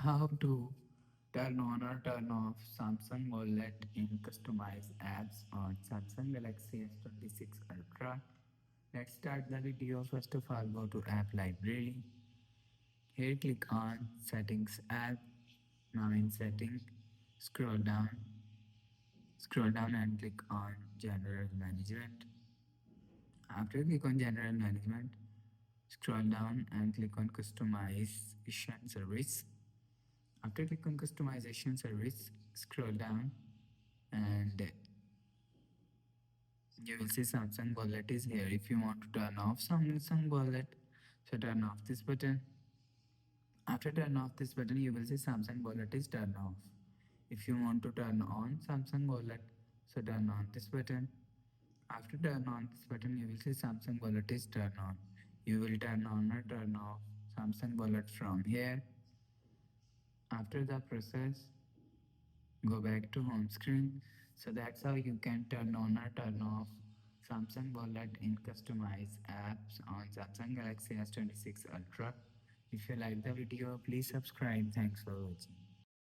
How to turn on or turn off Samsung Wallet in customized apps on Samsung Galaxy S26 Ultra. Let's start the video. First of all, go to App Library. Here click on Settings app. Now in Setting, scroll down, scroll down and click on General Management. After click on General Management, scroll down and click on Customization Service. After click on Customization Service, scroll down and you will see Samsung Wallet is here. If you want to turn off Samsung Wallet, so turn off this button. After turn off this button, you will see Samsung Wallet is turned off. If you want to turn on Samsung Wallet, so turn on this button. After turn on this button, you will see Samsung Wallet is turned on. You will turn on or turn off Samsung Wallet from here. After the process, go back to home screen. So that's how you can turn on or turn off Samsung Wallet in customized apps on Samsung Galaxy S26 Ultra. If you like the video, please subscribe. Thanks for watching.